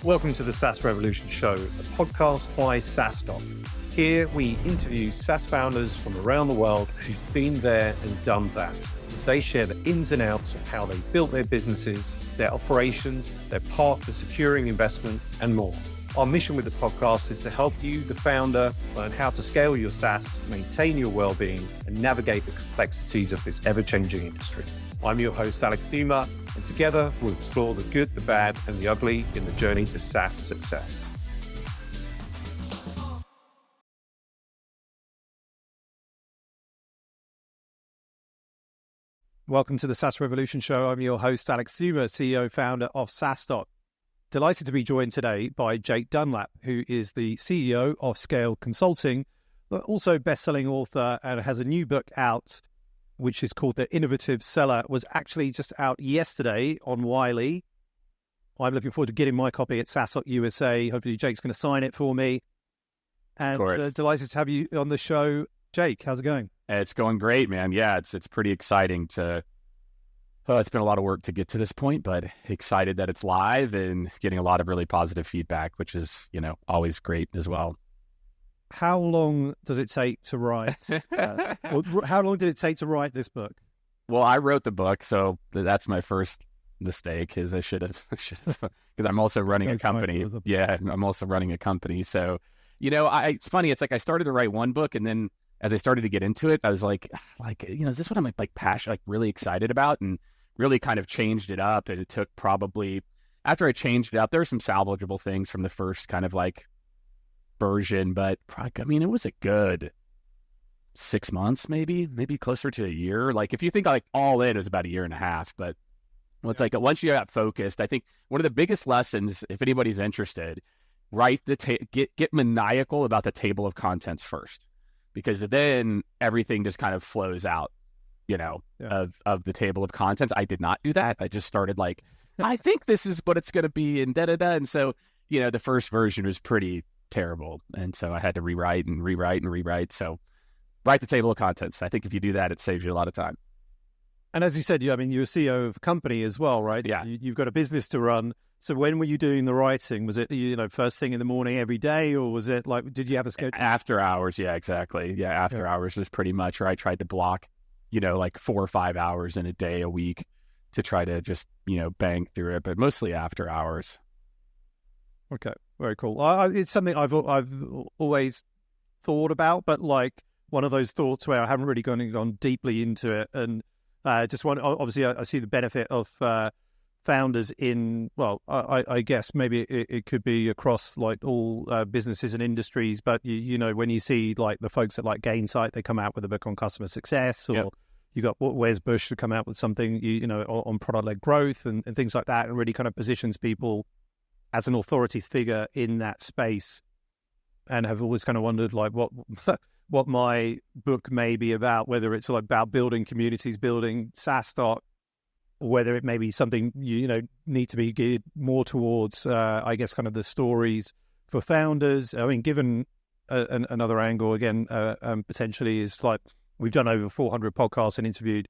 Welcome to the SaaS Revolution Show, a podcast by SaaStock. Here we interview SaaS founders from around the world who've been there and done that, as they share the ins and outs of how they built their businesses, their operations, their path to securing investment, and more. Our mission with the podcast is to help you, the founder, learn how to scale your SaaS, maintain your well-being, and navigate the complexities of this ever-changing industry. I'm your host, Alex Theuma, and together we'll explore the good, the bad, and the ugly in the journey to SaaS success. Welcome to the SaaS Revolution Show. I'm your host, Alex Theuma, CEO, founder of SaaStock. Delighted to be joined today by Jake Dunlap, who is the CEO of Skaled Consulting, but also best-selling author and has a new book out, which is called The Innovative Seller. Was actually just out yesterday on Wiley. I'm looking forward to getting my copy at SaaStock USA. Hopefully Jake's going to sign it for me. And delighted to have you on the show. Jake, how's it going? It's going great, man. Yeah, it's pretty exciting to... it's been a lot of work to get to this point, but excited that it's live and getting a lot of really positive feedback, which is, always great as well. How long does it take to write? How long did it take to write this book? Well, I wrote the book, so that's my first mistake. Is I should have, because I'm also running a company. I'm also running a company. So, it's funny. It's like I started to write one book, and then as I started to get into it, I was like, is this what I'm passionate, really excited about, and really kind of changed it up. And it took probably, after I changed it up, there were some salvageable things from the first kind of version, but it was a good 6 months, maybe closer to a year. If you think all in, it was about a year and a half. But it's once you got focused, I think one of the biggest lessons, if anybody's interested, get maniacal about the table of contents first, because then everything just kind of flows out, of the table of contents. I did not do that. I just started I think this is what it's going to be, and da-da-da. And so, the first version was pretty terrible. And so I had to rewrite. So write the table of contents. I think if you do that, it saves you a lot of time. And as you said, you're a CEO of a company as well, right? Yeah. You've got a business to run. So when were you doing the writing? Was it, first thing in the morning every day, or was it did you have a schedule? After hours. Yeah, exactly. Yeah. After hours was pretty much where I tried to block, 4 or 5 hours in a day, a week, to try to just, bang through it, but mostly after hours. Okay. Very cool. It's something I've always thought about, but one of those thoughts where I haven't really gone deeply into it. And obviously I see the benefit of founders in, I guess maybe it could be across all businesses and industries, but when you see the folks at Gainsight, they come out with a book on customer success, or you got Wes Bush to come out with something, on product-led growth and things like that, and really kind of positions people as an authority figure in that space. And have always kind of wondered what my book may be about, whether it's about building communities, building SaaStock, or whether it may be something need to be geared more towards, I guess, kind of the stories for founders. I mean, given another angle again, potentially is we've done over 400 podcasts and interviewed,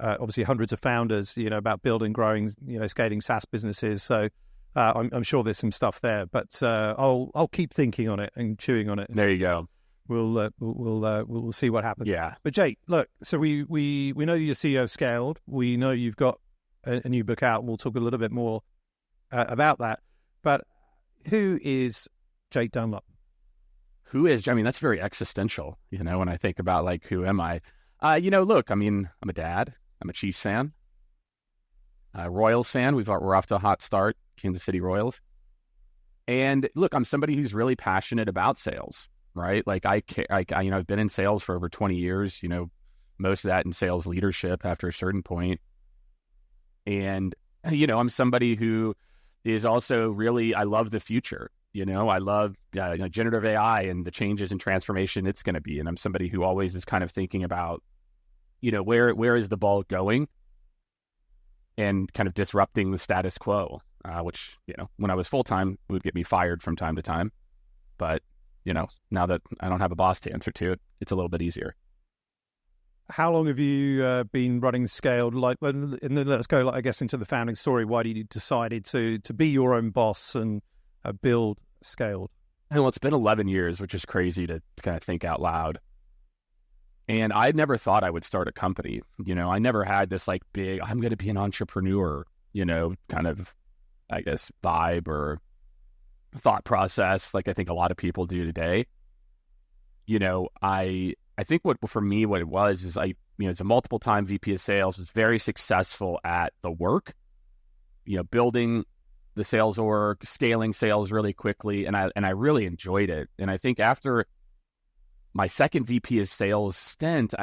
obviously hundreds of founders, about building, growing, scaling SaaS businesses. So I'm sure there's some stuff there, but I'll keep thinking on it and chewing on it. There you go. We'll see what happens. Yeah. But Jake, look, so we know you're CEO of Skaled. We know you've got a new book out. We'll talk a little bit more about that. But who is Jake Dunlap? That's very existential, when I think about who am I? Look, I'm a dad. I'm a Chiefs fan, Royals fan. We're off to a hot start, Kansas City Royals. And look, I'm somebody who's really passionate about sales, right? I've been in sales for over 20 years, most of that in sales leadership after a certain point. And, I'm somebody who is also really, I love the future. I love generative AI and the changes and transformation it's going to be. And I'm somebody who always is kind of thinking about, where is the ball going, and kind of disrupting the status quo, which, when I was full-time would get me fired from time to time. But, now that I don't have a boss to answer to, it's a little bit easier. how long have you been running Skaled? And then let's go, I guess, into the founding story. Why did you decided to be your own boss and build Skaled? Well, it's been 11 years, which is crazy to kind of think out loud. And I never thought I would start a company. I never had this like big, I'm going to be an entrepreneur, kind of, I guess, vibe or thought process like I think a lot of people do today. I think what it was is it's a multiple time VP of sales, was very successful at the work, building the sales org, scaling sales really quickly. And I really enjoyed it. And I think after my second VP of sales stint,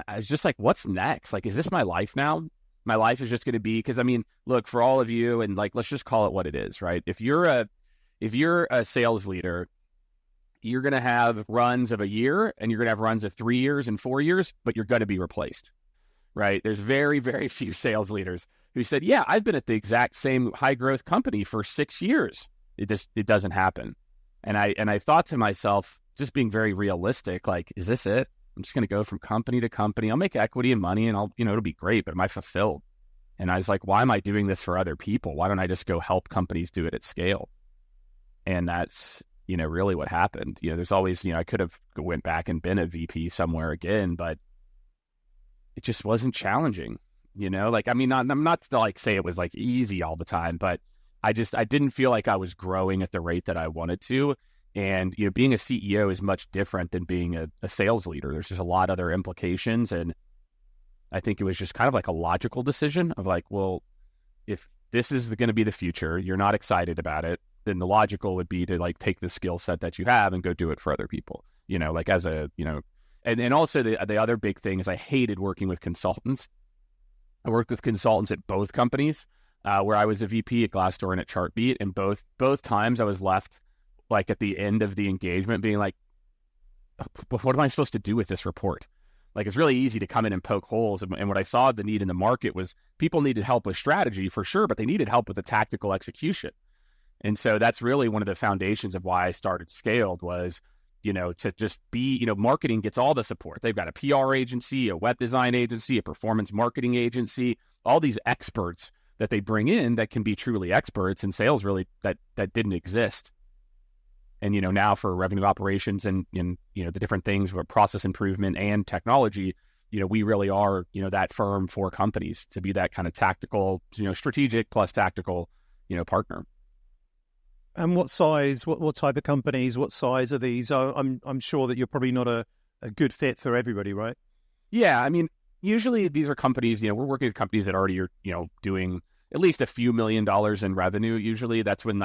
I was just like, what's next? Like, is this my life now? My life is just going to be, because look, for all of you, and like, let's just call it what it is, right? If you're a sales leader, you're going to have runs of a year and you're going to have runs of 3 years and 4 years, but you're going to be replaced, right? There's very, very few sales leaders who said, yeah, I've been at the exact same high growth company for 6 years. It doesn't happen. And I thought to myself, just being very realistic, like, is this it? I'm just going to go from company to company. I'll make equity and money and it'll be great, but am I fulfilled? And I was like, why am I doing this for other people? Why don't I just go help companies do it at scale? And that's, really what happened. There's always, I could have went back and been a VP somewhere again, but it just wasn't challenging, I'm not to like say it was like easy all the time, but I didn't feel like I was growing at the rate that I wanted to. And, being a CEO is much different than being a sales leader. There's just a lot of other implications. And I think it was just kind of like a logical decision of like, well, if this is going to be the future, you're not excited about it, then the logical would be to like take the skill set that you have and go do it for other people, like as a, and also the other big thing is I hated working with consultants. I worked with consultants at both companies where I was a VP at Glassdoor and at Chartbeat. And both times I was left like at the end of the engagement being like, what am I supposed to do with this report? Like, it's really easy to come in and poke holes. And what I saw the need in the market was people needed help with strategy for sure, but they needed help with the tactical execution. And so that's really one of the foundations of why I started Skaled was, to just be, marketing gets all the support. They've got a PR agency, a web design agency, a performance marketing agency, all these experts that they bring in that can be truly experts in sales really that didn't exist. And, now for revenue operations and the different things with process improvement and technology, we really are, that firm for companies to be that kind of tactical, strategic plus tactical, partner. And what size, what type of companies, what size are these? I'm sure that you're probably not a good fit for everybody, right? Yeah. Usually these are companies, we're working with companies that already are, doing at least a few $1 million in revenue. Usually that's when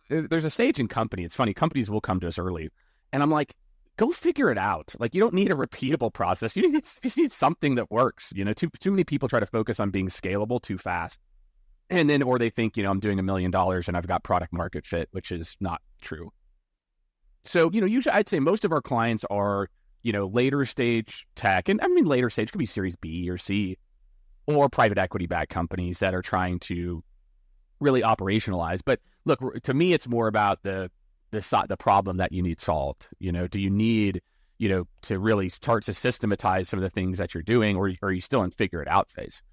there's a stage in company. It's funny. Companies will come to us early and I'm like, go figure it out. Like, you don't need a repeatable process. You just need something that works. Too many people try to focus on being scalable too fast. And then, or they think, I'm doing $1 million and I've got product market fit, which is not true. So, usually I'd say most of our clients are, later stage tech. And later stage could be Series B or C or private equity backed companies that are trying to really operationalize. But look, to me, it's more about the problem that you need solved. Do you need, to really start to systematize some of the things that you're doing, or are you still in figure it out phase?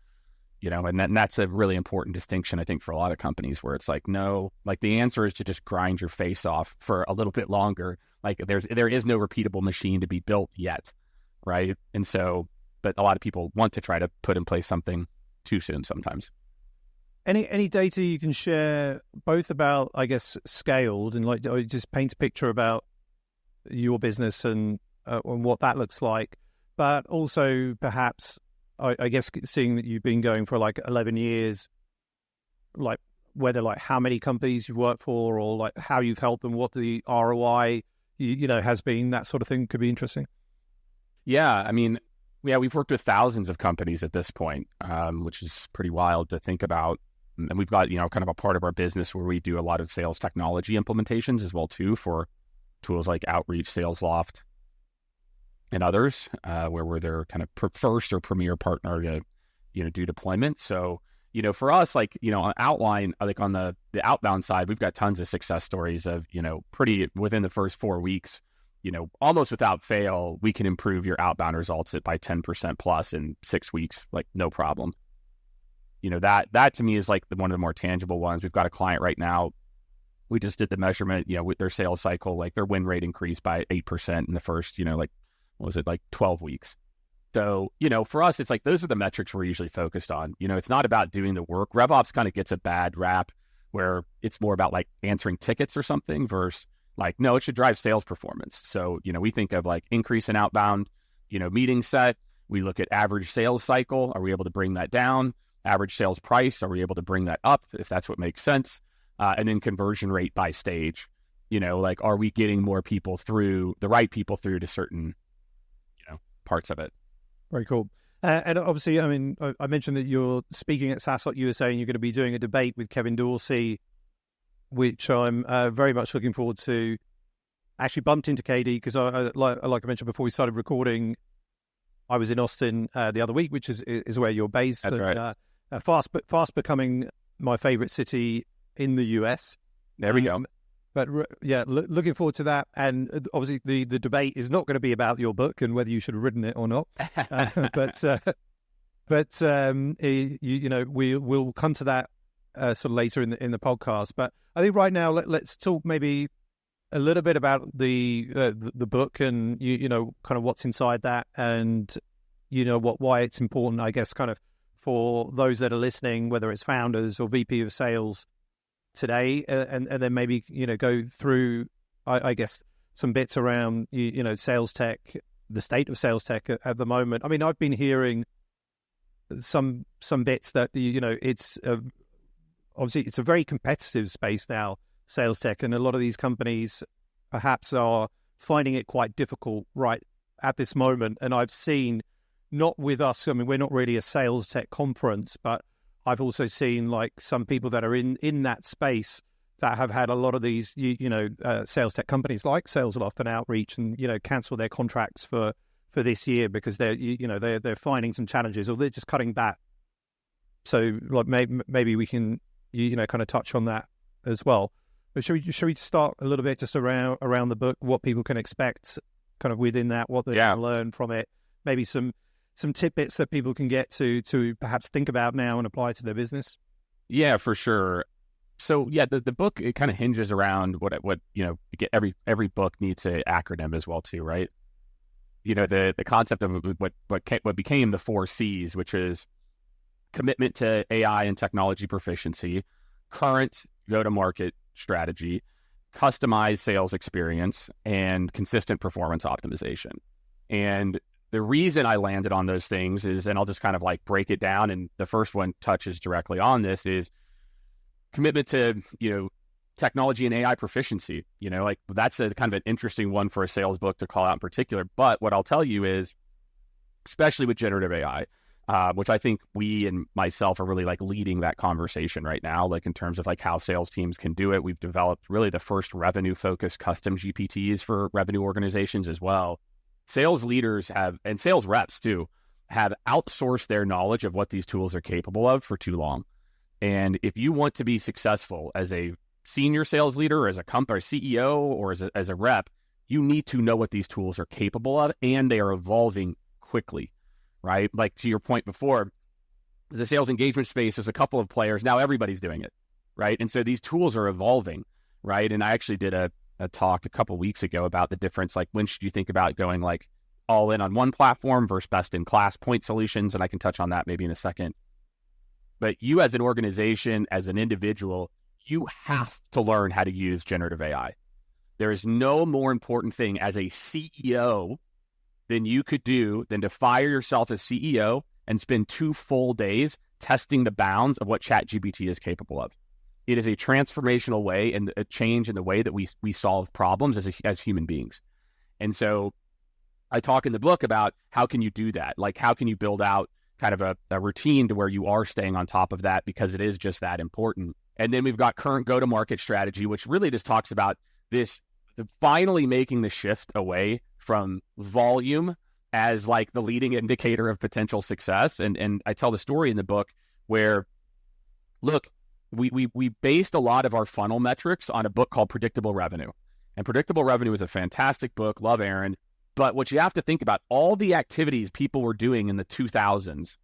And that's a really important distinction, I think, for a lot of companies where it's like, no, like the answer is to just grind your face off for a little bit longer. Like there is no repeatable machine to be built yet, right? And so, but a lot of people want to try to put in place something too soon sometimes. Any data you can share both about, I guess, Skaled and like just paint a picture about your business and what that looks like, but also perhaps, I guess, seeing that you've been going for like 11 years, like whether like how many companies you've worked for or like how you've helped them, what the ROI, has been, that sort of thing could be interesting. Yeah. We've worked with thousands of companies at this point, which is pretty wild to think about. And we've got, kind of a part of our business where we do a lot of sales technology implementations as well too, for tools like Outreach, SalesLoft, and others, where we're their kind of first or premier partner to, do deployment. So, for us, like, on Outline, like on the outbound side, we've got tons of success stories of, pretty within the first 4 weeks, almost without fail, we can improve your outbound results by 10% plus in 6 weeks, like no problem. That to me is like one of the more tangible ones. We've got a client right now. We just did the measurement, with their sales cycle, like their win rate increased by 8% in the first, 12 weeks. So, for us, it's like, those are the metrics we're usually focused on. It's not about doing the work. RevOps kind of gets a bad rap where it's more about like answering tickets or something versus like, no, it should drive sales performance. So, we think of like increase in outbound, meeting set. We look at average sales cycle. Are we able to bring that down? Average sales price. Are we able to bring that up if that's what makes sense? And then conversion rate by stage. Like, are we getting more people through, the right people through to certain, parts of it? Very cool. And obviously, I mean, I mentioned that you're speaking at SaaStock USA and you're going to be doing a debate with Kevin Dorsey, which I'm very much looking forward to. Actually bumped into KD because like I mentioned before we started recording, I was in Austin the other week, which is where you're based. That's right. Fast becoming my favorite city in the US. There we go. But looking forward to that. And obviously the debate is not going to be about your book and whether you should have written it or not. We'll come to that sort of later in the podcast. But I think right now let's talk maybe a little bit about the book and kind of what's inside that and why it's important, I guess, kind of for those that are listening, whether it's founders or VP of sales today, and then maybe go through I guess some bits around sales tech, the state of sales tech at the moment. I mean, I've been hearing some bits that it's obviously it's a very competitive space now, sales tech, and a lot of these companies perhaps are finding it quite difficult right at this moment. And I've seen, not with us, I mean, we're not really a sales tech conference, but I've also seen like some people that are in that space that have had a lot of these, sales tech companies like SalesLoft and Outreach and, cancel their contracts for this year because they're finding some challenges or they're just cutting back. So like maybe we can, kind of touch on that as well. But should we start a little bit just around the book, what people can expect kind of within that, what they can learn from it, maybe some tidbits that people can get to perhaps think about now and apply to their business? Yeah, for sure. So the book, it kind of hinges around what every book needs an acronym as well too, right? The concept of what became the 4 C's, which is commitment to AI and technology proficiency, current go-to-market strategy, customized sales experience, and consistent performance optimization. And the reason I landed on those things is, and I'll just kind of like break it down, and the first one touches directly on this, is commitment to, technology and AI proficiency. Like that's a kind of an interesting one for a sales book to call out in particular. But what I'll tell you is, especially with generative AI, which I think we and myself are really like leading that conversation right now, like in terms of like how sales teams can do it. We've developed really the first revenue-focused custom GPTs for revenue organizations as well. Sales leaders have, and sales reps too, have outsourced their knowledge of what these tools are capable of for too long. And if you want to be successful as a senior sales leader, or as a company, or CEO, or as a rep, you need to know what these tools are capable of, and they are evolving quickly, right? Like to your point before, the sales engagement space, there's a couple of players. Now everybody's doing it, right? And so these tools are evolving, right? And I actually did a talk a couple of weeks ago about the difference, like when should you think about going like all in on one platform versus best in class point solutions, and I can touch on that maybe in a second. But you as an organization, as an individual, you have to learn how to use generative AI. There is no more important thing as a CEO than you could do than to fire yourself as CEO and spend 2 full days testing the bounds of what ChatGPT is capable of. It is a transformational way and a change in the way that we solve problems as human beings. And so I talk in the book about how can you do that? Like how can you build out kind of a routine to where you are staying on top of that, because it is just that important. And then we've got current go-to-market strategy, which really just talks about finally making the shift away from volume as like the leading indicator of potential success. And I tell the story in the book where, look, we based a lot of our funnel metrics on a book called Predictable Revenue. And Predictable Revenue is a fantastic book. Love Aaron. But what you have to think about, all the activities people were doing in the 2000s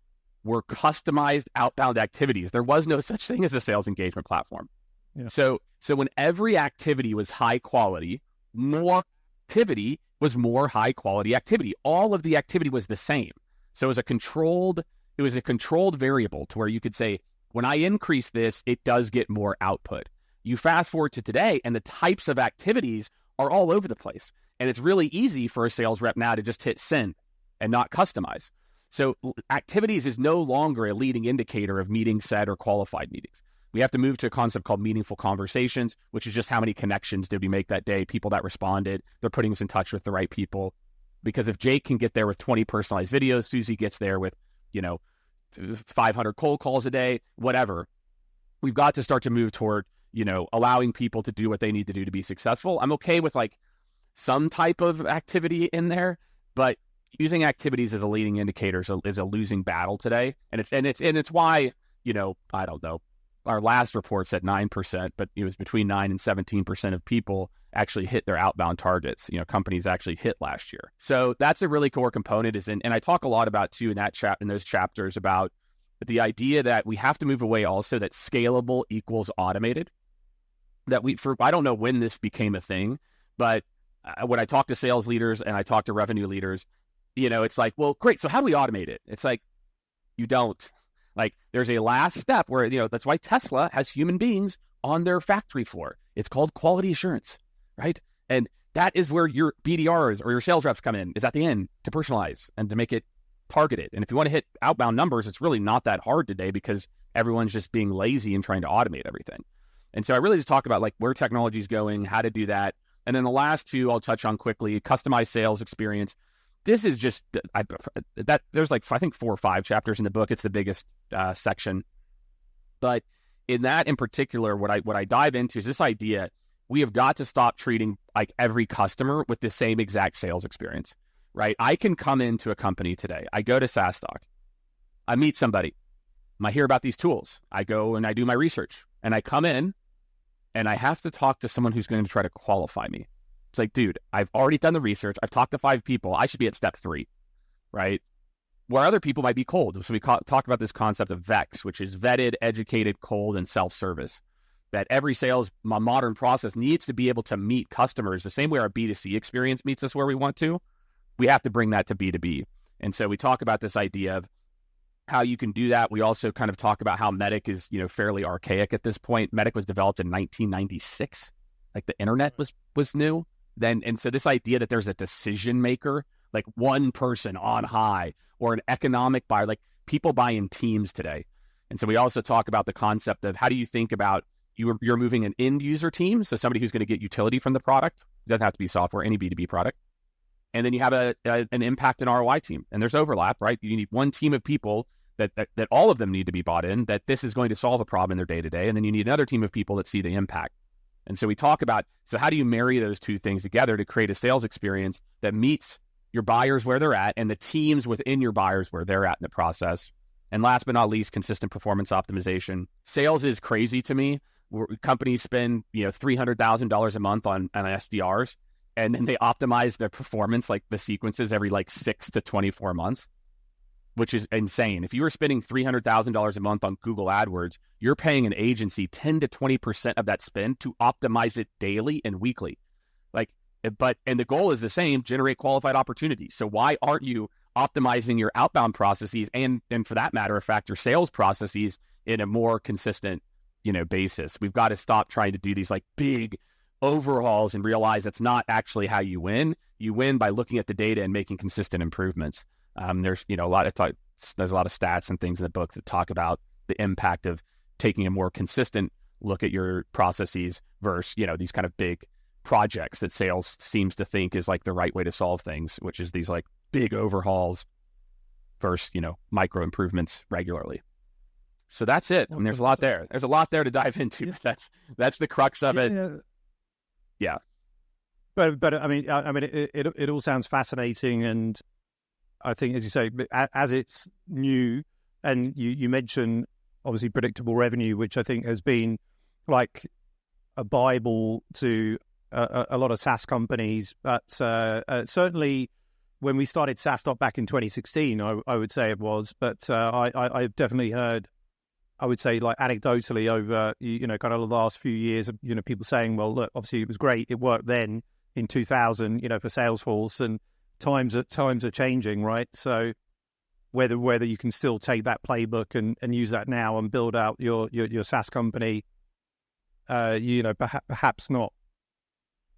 were customized outbound activities. There was no such thing as a sales engagement platform. Yeah. So when every activity was high quality, more activity was more high quality activity. All of the activity was the same. So it was a controlled variable to where you could say, when I increase this, it does get more output. You fast forward to today, and the types of activities are all over the place. And it's really easy for a sales rep now to just hit send and not customize. So activities is no longer a leading indicator of meetings set or qualified meetings. We have to move to a concept called meaningful conversations, which is just how many connections did we make that day, people that responded, they're putting us in touch with the right people. Because if Jake can get there with 20 personalized videos, Susie gets there with, 500 cold calls a day, whatever. We've got to start to move toward, allowing people to do what they need to do to be successful. I'm okay with like some type of activity in there, but using activities as a leading indicator is a losing battle today. And it's why, I don't know, our last report said 9%, but it was between 9 and 17% of people actually hit their outbound targets. Companies actually hit last year. So that's a really core component and I talk a lot about too in those chapters about the idea that we have to move away also that scalable equals automated. I don't know when this became a thing, but when I talk to sales leaders and I talk to revenue leaders, it's like, well, great. So how do we automate it? It's like, you don't. Like, there's a last step where, that's why Tesla has human beings on their factory floor. It's called quality assurance, right? And that is where your BDRs or your sales reps come in, is at the end to personalize and to make it targeted. And if you want to hit outbound numbers, it's really not that hard today because everyone's just being lazy and trying to automate everything. And so I really just talk about like where technology is going, how to do that. And then the last two I'll touch on quickly: customized sales experience. This is just there's like, I think 4 or 5 chapters in the book. It's the biggest section. But in that in particular, what I dive into is this idea: we have got to stop treating like every customer with the same exact sales experience, right? I can come into a company today. I go to SaaStock. I meet somebody. I hear about these tools. I go and I do my research. And I come in and I have to talk to someone who's going to try to qualify me. It's like, dude, I've already done the research. I've talked to 5 people. I should be at step 3, right? Where other people might be cold. So we talk about this concept of vecs, which is vetted, educated, cold, and self-service. That every sales modern process needs to be able to meet customers the same way our B2C experience meets us where we want to. We have to bring that to B2B. And so we talk about this idea of how you can do that. We also kind of talk about how Medic is, fairly archaic at this point. Medic was developed in 1996. Like the internet was new then. And so this idea that there's a decision maker, like one person on high, or an economic buyer, like people buy in teams today. And so we also talk about the concept of how do you think about you're moving an end user team. So somebody who's going to get utility from the product. It doesn't have to be software, any B2B product. And then you have an impact and ROI team, and there's overlap, right? You need one team of people that all of them need to be bought in, that this is going to solve a problem in their day-to-day. And then you need another team of people that see the impact. And so we talk about, so how do you marry those two things together to create a sales experience that meets your buyers where they're at and the teams within your buyers where they're at in the process? And last but not least, consistent performance optimization. Sales is crazy to me. Companies spend, $300,000 a month on SDRs, and then they optimize their performance, like the sequences, every 6 to 24 months. Which is insane. If you were spending $300,000 a month on Google AdWords, you're paying an agency 10 to 20% of that spend to optimize it daily and weekly. And the goal is the same: generate qualified opportunities. So why aren't you optimizing your outbound processes and for that matter of fact, your sales processes in a more consistent, basis? We've got to stop trying to do these big overhauls and realize that's not actually how you win. You win by looking at the data and making consistent improvements. There's a lot of stats and things in the book that talk about the impact of taking a more consistent look at your processes versus these kind of big projects that sales seems to think is the right way to solve things, which is these big overhauls versus micro improvements regularly. So that's it. And there's a lot there. There's a lot there to dive into. Yeah. That's the crux of it. Yeah. But I mean, it all sounds fascinating, and I think, as you say, as it's new, and you mentioned obviously predictable revenue, which I think has been like a Bible to a lot of SaaS companies, but certainly when we started SaaStock back in 2016, I would say it was, but I've definitely heard, I would say, like anecdotally over, kind of the last few years, people saying, well, look, obviously it was great. It worked then in 2000, for Salesforce, and times are changing, right? So whether you can still take that playbook and use that now and build out your SaaS company, perhaps not.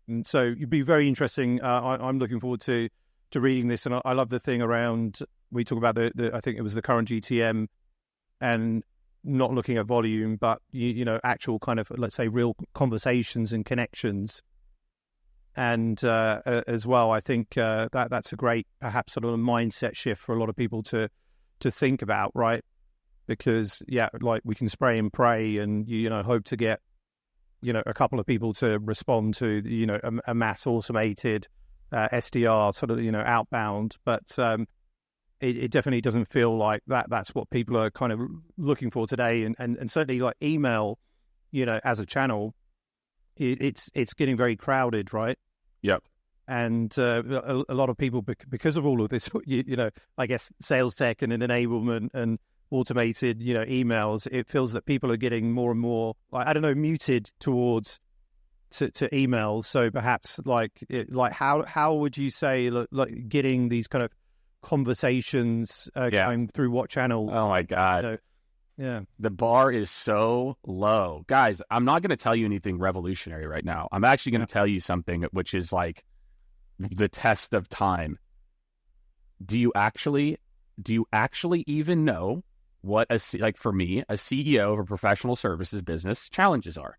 And so it'd be very interesting. I'm looking forward to reading this, and I love the thing around, we talk about the I think it was the current GTM, and not looking at volume, but actual kind of, let's say, real conversations and connections. And as well, I think that's a great, perhaps, sort of a mindset shift for a lot of people to think about, right? Because like we can spray and pray, and hope to get a couple of people to respond to a mass automated SDR sort of outbound, but it definitely doesn't feel like that's what people are kind of looking for today, and certainly like email, as a channel, it's getting very crowded, right? Yep. And a lot of people, because of all of this, I guess sales tech and an enablement and automated, emails, it feels that people are getting more and more, like, I don't know, muted towards to emails. So perhaps how would you say like getting these kind of conversations going through what channels? Oh my God. Yeah. The bar is so low. Guys, I'm not going to tell you anything revolutionary right now. I'm actually going to tell you something which is like the test of time. Do you actually even know what for me, a CEO of a professional services business challenges are?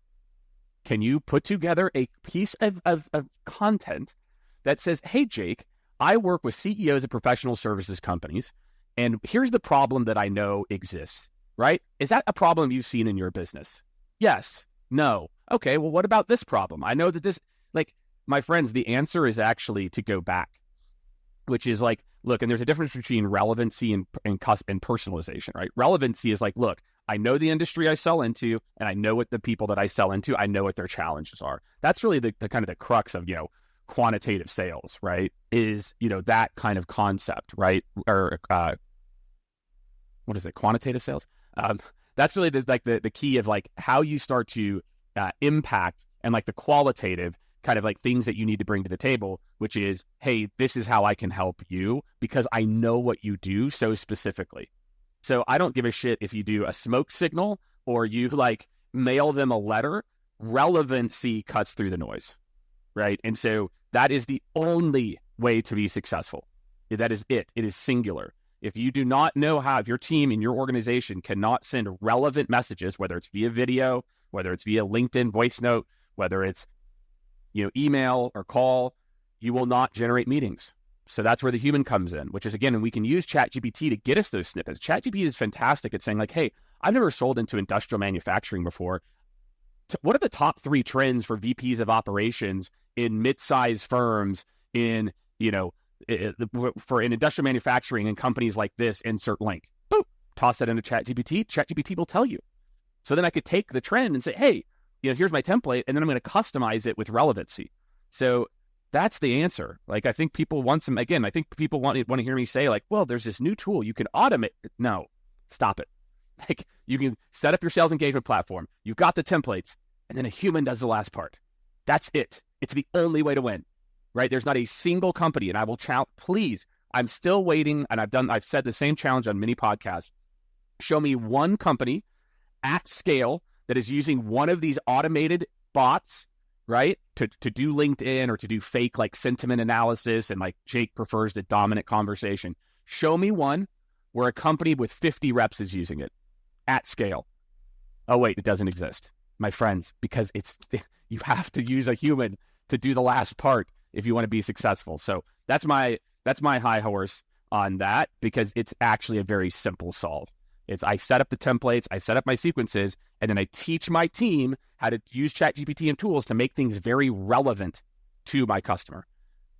Can you put together a piece of content that says, hey, Jake, I work with CEOs of professional services companies, and here's the problem that I know exists, right? Is that a problem you've seen in your business? Yes. No. Okay, well, what about this problem? I know that this, my friends, the answer is actually to go back, which is like, look, and there's a difference between relevancy and personalization, right? Relevancy is like, look, I know the industry I sell into, and I know what the people that I sell into, I know what their challenges are. That's really the kind of the crux of, quantitative sales, right? Is, that kind of concept, right? Or what is it? Quantitative sales? That's really the key of like how you start to impact, and like the qualitative kind of like things that you need to bring to the table, which is, hey, this is how I can help you because I know what you do so specifically. So I don't give a shit if you do a smoke signal or you like mail them a letter. Relevancy cuts through the noise, right? And so that is the only way to be successful. That is it. It is singular. If you do not know how, if your team and your organization cannot send relevant messages, whether it's via video, whether it's via LinkedIn voice note, whether it's email or call, you will not generate meetings. So that's where the human comes in, which is, again, and we can use ChatGPT to get us those snippets. ChatGPT is fantastic at saying like, hey, I've never sold into industrial manufacturing before. What are the top 3 trends for VPs of operations in mid-sized firms in, for in industrial manufacturing and companies like this, insert link. Boop, toss that into ChatGPT. ChatGPT will tell you. So then I could take the trend and say, hey, here's my template, and then I'm going to customize it with relevancy. So that's the answer. Like, I think people want some, again, I think people want to hear me say like, well, there's this new tool you can automate. No, stop it. Like, you can set up your sales engagement platform. You've got the templates, and then a human does the last part. That's it. It's the only way to win, right? There's not a single company, and I will challenge, please, I'm still waiting, and I've said the same challenge on many podcasts. Show me one company at scale that is using one of these automated bots, right, to do LinkedIn or to do fake like sentiment analysis, and like Jake prefers the dominant conversation. Show me one where a company with 50 reps is using it at scale. Oh wait, it doesn't exist, my friends, because you have to use a human to do the last part if you want to be successful. So that's my high horse on that, because it's actually a very simple solve. It's I set up the templates, I set up my sequences, and then I teach my team how to use ChatGPT and tools to make things very relevant to my customer.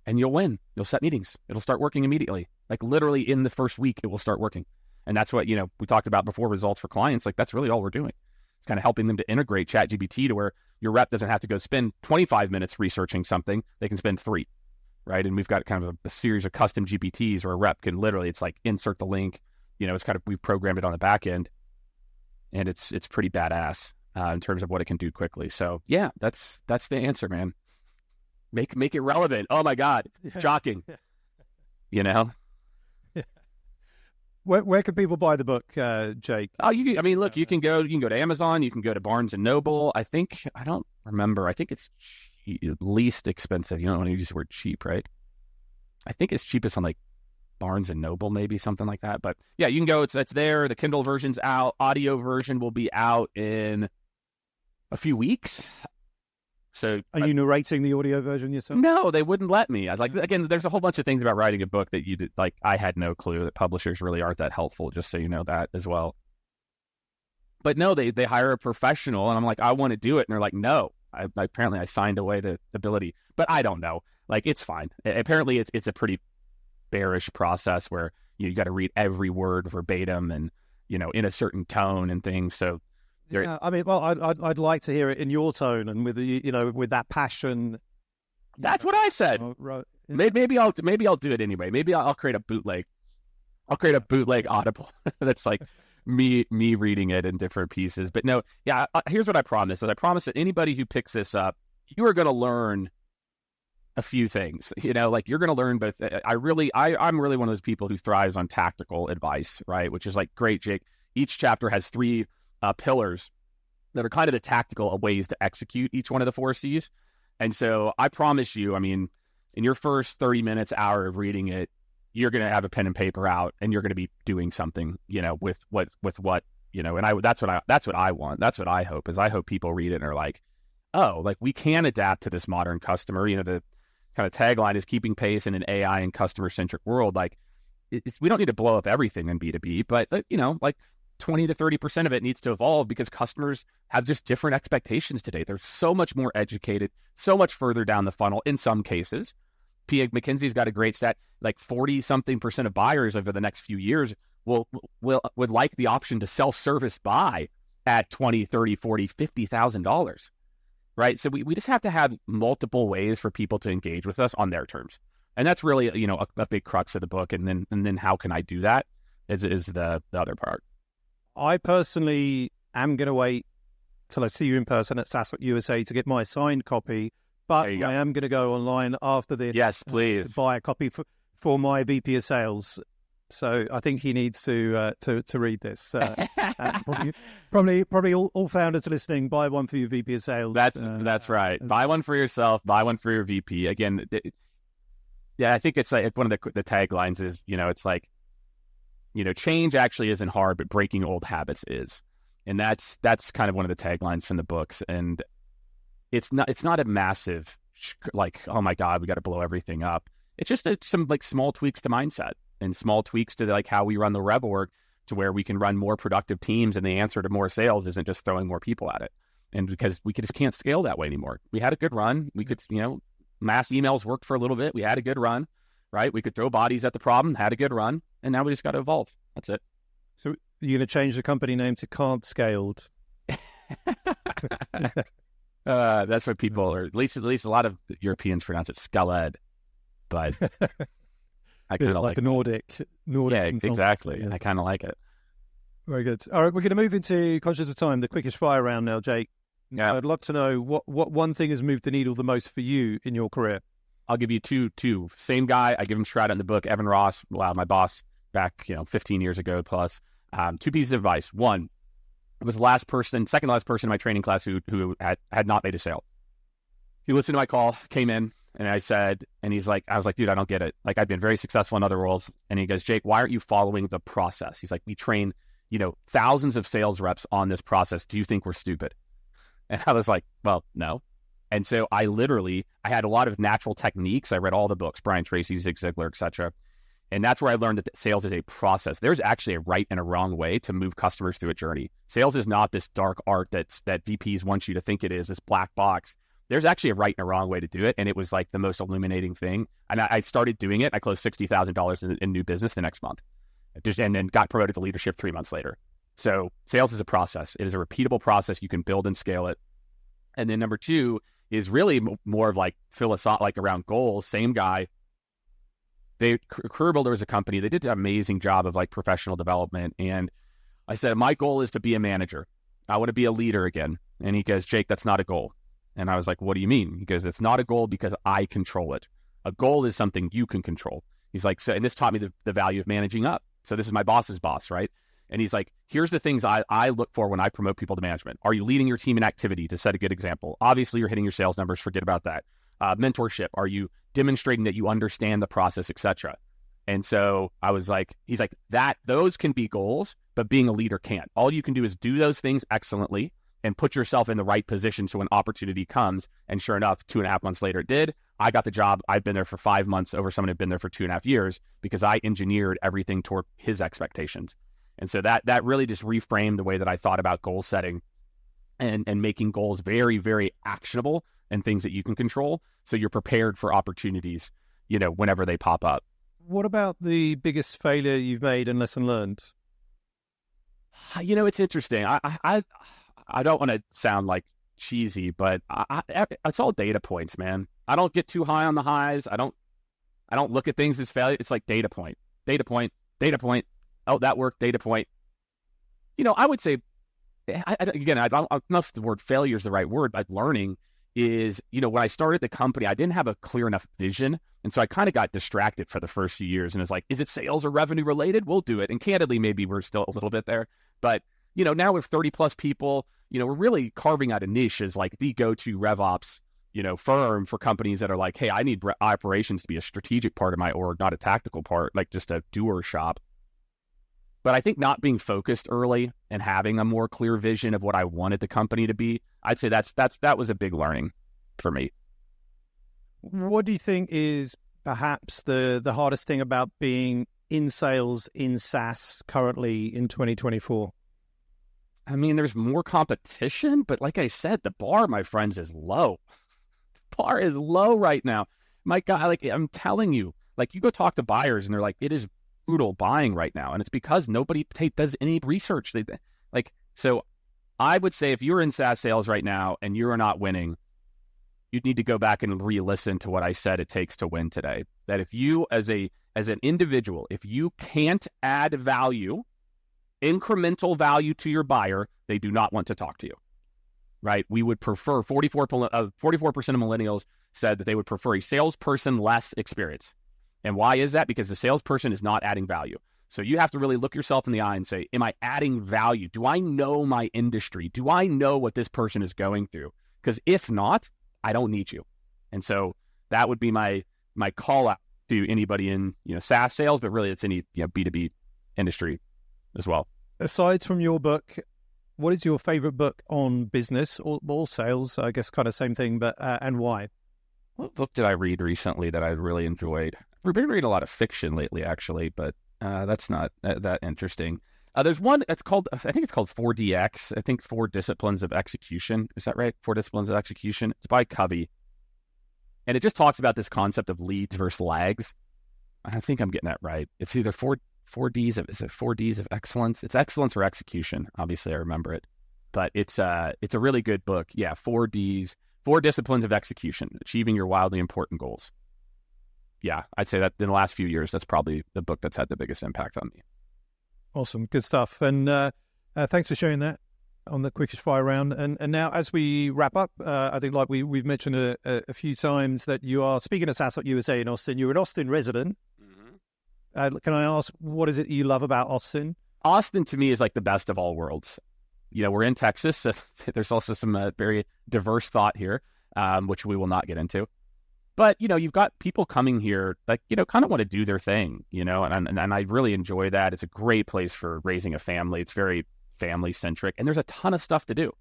And you'll win. You'll set meetings. It'll start working immediately. Like literally in the first week, it will start working. And that's what, we talked about before, results for clients. Like that's really all we're doing. It's kind of helping them to integrate ChatGPT to where your rep doesn't have to go spend 25 minutes researching something. They can spend 3, right? And we've got kind of a series of custom GPTs where a rep can literally, it's like insert the link, it's kind of, we've programmed it on the back end, and it's pretty badass in terms of what it can do quickly. So yeah, that's the answer, man. Make it relevant. Oh my God. Shocking. Yeah. Where can people buy the book, Jake? Oh, you can go to Amazon, you can go to Barnes and Noble. I don't remember. I think it's least expensive. You don't want to use the word cheap, right? I think it's cheapest on like Barnes and Noble, maybe something like that. But yeah, you can go. It's there. The Kindle version's out. Audio version will be out in a few weeks. So are you narrating the audio version yourself? No, they wouldn't let me. I was like, again, there's a whole bunch of things about writing a book that I had no clue, that publishers really aren't that helpful, just so you know that as well. But no, they hire a professional, and I'm like, I want to do it. And they're like, no. Apparently I signed away the ability, but I don't know. Like, it's fine. Apparently it's a pretty bearish process where you got to read every word verbatim and, in a certain tone and things. So yeah, I mean, well, I'd like to hear it in your tone and with with that passion. That's what I said. Right. Maybe I'll do it anyway. Maybe I'll create a bootleg. I'll create a bootleg Audible that's like me reading it in different pieces. But no, yeah. Here's what I promise: I promise that anybody who picks this up, you are going to learn a few things. Like you're going to learn. But I'm really one of those people who thrives on tactical advice, right? Which is like, great, Jake. Each chapter has 3 pillars that are kind of the tactical ways to execute each one of the 4 C's. And so I promise you, I mean, in your first 30 minutes, hour of reading it, you're going to have a pen and paper out, and you're going to be doing something, with what, and that's what I want. That's what I hope, is I hope people read it and are like, oh, like we can adapt to this modern customer. The kind of tagline is keeping pace in an AI and customer centric world. Like we don't need to blow up everything in B2B, but like 20 to 30% of it needs to evolve, because customers have just different expectations today. They're so much more educated, so much further down the funnel in some cases. McKinsey's got a great stat, like 40-something% of buyers over the next few years would like the option to self-service buy at $20,000, $30,000, $40,000, $50,000, right? So we just have to have multiple ways for people to engage with us on their terms. And that's really, a big crux of the book. And then how can I do that is the other part. I personally am going to wait till I see you in person at SaaStock USA to get my signed copy, but I am going to go online after this. Yes, please. To buy a copy for my VP of sales. So I think he needs to read this. Probably all founders listening, buy one for your VP of sales. That's right. Buy one for yourself, buy one for your VP. Again, I think it's like one of the taglines is, it's like, change actually isn't hard, but breaking old habits is. And that's kind of one of the taglines from the books. And it's not a massive, like, oh my God, we got to blow everything up. It's just some like small tweaks to mindset and small tweaks to like how we run the Rev org, to where we can run more productive teams. And the answer to more sales isn't just throwing more people at it. And because we just can't scale that way anymore. We had a good run. We could, mass emails worked for a little bit. We had a good run, right? We could throw bodies at the problem, had a good run. And now we just got to evolve. That's it. So you're going to change the company name to Skaled? That's what people, or at least a lot of Europeans pronounce it Skaled. But I kind of like a Nordic. Yeah, exactly. Yes. I kind of like it. Very good. All right, we're going to move into, conscious of time, the quickest fire round now, Jake. Yeah. I'd love to know what one thing has moved the needle the most for you in your career. I'll give you two. Same guy. I give him shout out in the book. Evan Ross, my boss back 15 years ago plus. 2 pieces of advice. One, it was second last person in my training class who had not made a sale. He listened to my call, came in, and I was like, dude, I don't get it. Like, I've been very successful in other roles. And he goes, Jake, why aren't you following the process? He's like, we train, thousands of sales reps on this process. Do you think we're stupid? And I was like, well, no. And so I had a lot of natural techniques. I read all the books, Brian Tracy, Zig Ziglar, et cetera. And that's where I learned that sales is a process. There's actually a right and a wrong way to move customers through a journey. Sales is not this dark art that VPs want you to think it is, this black box. There's actually a right and a wrong way to do it. And it was like the most illuminating thing. And I started doing it. I closed $60,000 in new business the next month, and then got promoted to leadership 3 months later. So sales is a process. It is a repeatable process. You can build and scale it. And then number two is really more of like philosophical, like around goals. Same guy. Career Builder was a company. They did an amazing job of like professional development. And I said, my goal is to be a manager. I want to be a leader again. And he goes, Jake, that's not a goal. And I was like, what do you mean? He goes, it's not a goal because I control it. A goal is something you can control. He's like, so, and this taught me the value of managing up. So this is my boss's boss, right? And he's like, here's the things I look for when I promote people to management. Are you leading your team in activity, to set a good example? Obviously, you're hitting your sales numbers. Forget about that. Mentorship. Are you demonstrating that you understand the process, etc.? And so I was like, he's like, those can be goals, but being a leader can't. All you can do is do those things excellently and put yourself in the right position so when opportunity comes. And sure enough, 2.5 months later, it did. I got the job. I've been there for 5 months over someone who'd been there for 2.5 years because I engineered everything toward his expectations. And so that really just reframed the way that I thought about goal setting and making goals very, very actionable and things that you can control. So you're prepared for opportunities, whenever they pop up. What about the biggest failure you've made and lesson learned? It's interesting. I don't want to sound like cheesy, but it's all data points, man. I don't get too high on the highs. I don't look at things as failure. It's like data point. Oh, that worked. Data point. I would say, I don't know if the word failure is the right word, but learning is, when I started the company, I didn't have a clear enough vision. And so I kind of got distracted for the first few years. And it's like, is it sales or revenue related? We'll do it. And candidly, maybe we're still a little bit there. But, now with 30 plus people, we're really carving out a niche as like the go-to RevOps, firm for companies that are like, hey, I need operations to be a strategic part of my org, not a tactical part, like just a doer shop. But I think not being focused early and having a more clear vision of what I wanted the company to be, I'd say that was a big learning for me. What do you think is perhaps the hardest thing about being in sales in SaaS currently in 2024? I mean, there's more competition, but like I said, the bar, my friends, is low. The bar is low right now. My God, like I'm telling you, like you go talk to buyers and they're like, it is brutal buying right now. And it's because nobody does any research. So I would say if you're in SaaS sales right now and you are not winning, you'd need to go back and re-listen to what I said it takes to win today. That if you as an individual, if you can't add value, incremental value to your buyer, they do not want to talk to you, right? We would prefer 44% of millennials said that they would prefer a salesperson less experience. And why is that? Because the salesperson is not adding value. So you have to really look yourself in the eye and say, am I adding value? Do I know my industry? Do I know what this person is going through? Because if not, I don't need you. And so that would be my call out to anybody in SaaS sales, but really it's any B2B industry as well. Aside from your book, what is your favorite book on business or sales? I guess kind of same thing, but and why? What book did I read recently that I really enjoyed? I've been reading a lot of fiction lately, actually, but that's not that interesting. There's one, I think it's called 4DX. I think 4 Disciplines of Execution. Is that right? 4 Disciplines of Execution. It's by Covey. And it just talks about this concept of leads versus lags. I think I'm getting that right. It's either 4 Ds of excellence? It's excellence or execution. Obviously, I remember it. But it's a really good book. Yeah, 4 Ds, 4 Disciplines of Execution, Achieving Your Wildly Important Goals. Yeah, I'd say that in the last few years, that's probably the book that's had the biggest impact on me. Awesome. Good stuff. And thanks for sharing that on the quickest fire round. And now as we wrap up, I think like we've mentioned a few times that you are speaking at SaaStock USA in Austin. You're an Austin resident. Mm-hmm. Can I ask, what is it you love about Austin? Austin to me is like the best of all worlds. We're in Texas. So there's also some very diverse thought here, which we will not get into. But, you've got people coming here that, kind of want to do their thing, and I really enjoy that. It's a great place for raising a family. It's very family centric and there's a ton of stuff to do.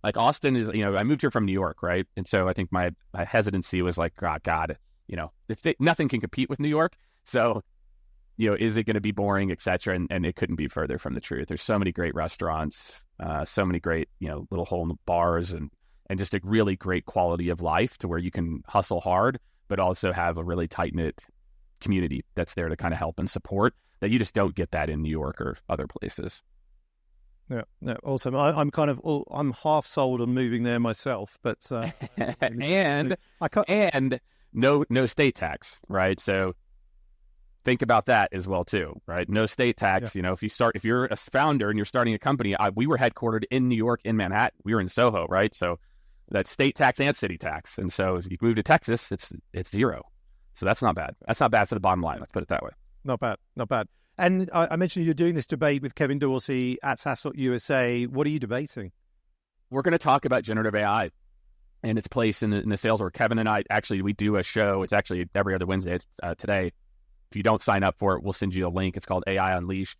Like Austin is, I moved here from New York, right? And so I think my hesitancy was like, oh, God, nothing can compete with New York. So, is it going to be boring, et cetera? And it couldn't be further from the truth. There's so many great restaurants, so many great, little hole in the bars and just a really great quality of life to where you can hustle hard, but also have a really tight-knit community that's there to kind of help and support that you just don't get that in New York or other places. Yeah, awesome. I'm half sold on moving there myself, but and no state tax, right? So think about that as well too, right? No state tax. Yeah. If you're a founder and you're starting a company, we were headquartered in New York, in Manhattan. We were in Soho, right? So that's state tax and city tax. And so if you move to Texas, it's zero. So that's not bad. That's not bad for the bottom line. Let's put it that way. Not bad. And I mentioned you're doing this debate with Kevin Dorsey at SaaStock USA. What are you debating? We're going to talk about generative AI and its place in the sales world. Kevin and I, actually, we do a show. It's actually every other Wednesday. It's today. If you don't sign up for it, we'll send you a link. It's called AI Unleashed,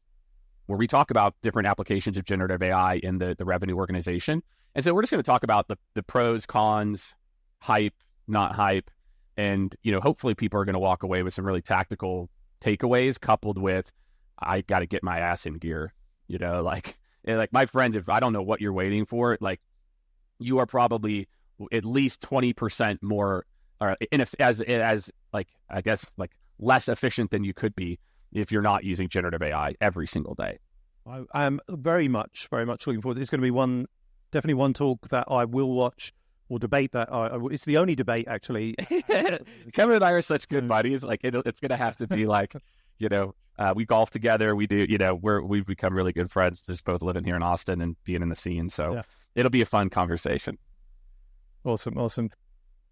where we talk about different applications of generative AI in the revenue organization. And so we're just going to talk about the pros, cons, hype, not hype. And, hopefully people are going to walk away with some really tactical takeaways coupled with, I got to get my ass in gear, like my friends, if I don't know what you're waiting for, like you are probably at least 20% more, less efficient than you could be if you're not using generative AI every single day. I am very much looking forward to it. It's going to be definitely one talk that I will watch or debate that. It's the only debate, actually. Kevin and I are such good buddies. Like it's going to have to be like, we golf together. We do, we've become really good friends, just both living here in Austin and being in the scene. So it'll be a fun conversation. Awesome.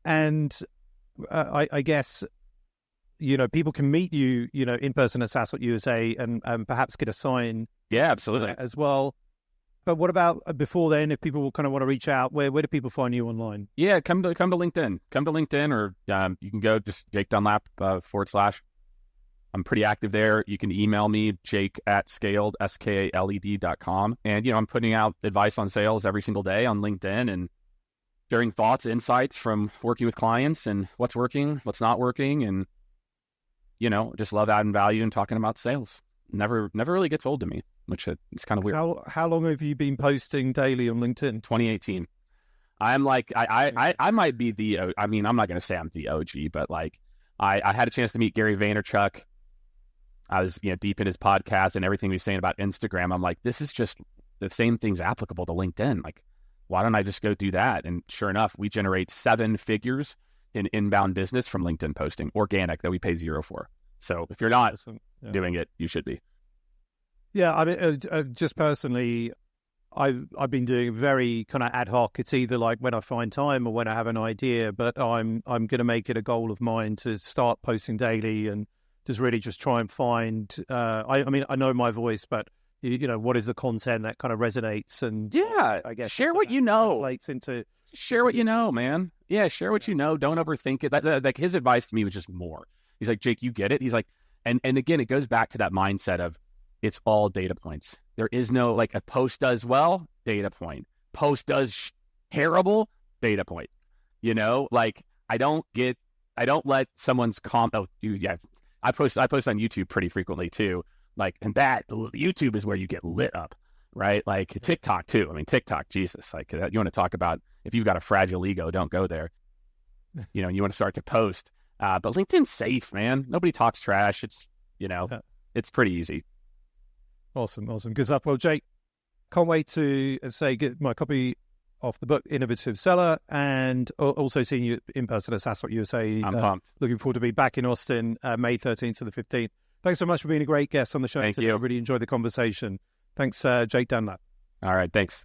And I guess, people can meet you, in person at SaaStock USA and perhaps get a sign. Yeah, absolutely. As well. But what about before then, if people kind of want to reach out, where do people find you online? Yeah, come to LinkedIn. Come to LinkedIn, or you can go just Jake Dunlap /. I'm pretty active there. You can email me, jake@skaled, SKALED.com. And, I'm putting out advice on sales every single day on LinkedIn and sharing thoughts, insights from working with clients and what's working, what's not working. And, just love adding value and talking about sales. Never really gets old to me, which it's kind of weird. How long have you been posting daily on LinkedIn? 2018. I'm like, I might be I'm not going to say I'm the OG, but like I had a chance to meet Gary Vaynerchuk. I was, deep in his podcast and everything he was saying about Instagram. I'm like, this is just the same thing's applicable to LinkedIn. Like, why don't I just go do that? And sure enough, we generate 7 figures in inbound business from LinkedIn posting, organic, that we pay 0 for. So if you're not doing it, you should be. Yeah, I mean, just personally, I've been doing very kind of ad hoc. It's either like when I find time or when I have an idea, but I'm going to make it a goal of mine to start posting daily and just try and find. I know my voice, but what is the content that kind of resonates? And I guess share what you know. Translates into share what you know, man. Yeah, share what you know. Don't overthink it. Like his advice to me was just more. He's like, Jake, you get it. He's like, and again, it goes back to that mindset of it's all data points. There is no like a post does well, data point. Post does terrible, data point. Like I don't let someone's I post on YouTube pretty frequently too. Like, and that YouTube is where you get lit up, right? Like TikTok too. I mean, TikTok, Jesus, like you want to talk about if you've got a fragile ego, don't go there. You want to start to post. But LinkedIn's safe, man. Nobody talks trash. It's, it's pretty easy. Awesome. Good stuff. Well, Jake, can't wait to, get my copy of the book, Innovative Seller, and also seeing you in person at SaaStock USA. I'm pumped. Looking forward to be back in Austin, May 13th to the 15th. Thanks so much for being a great guest on the show. Thank you. I really enjoyed the conversation. Thanks, Jake Dunlap. All right. Thanks.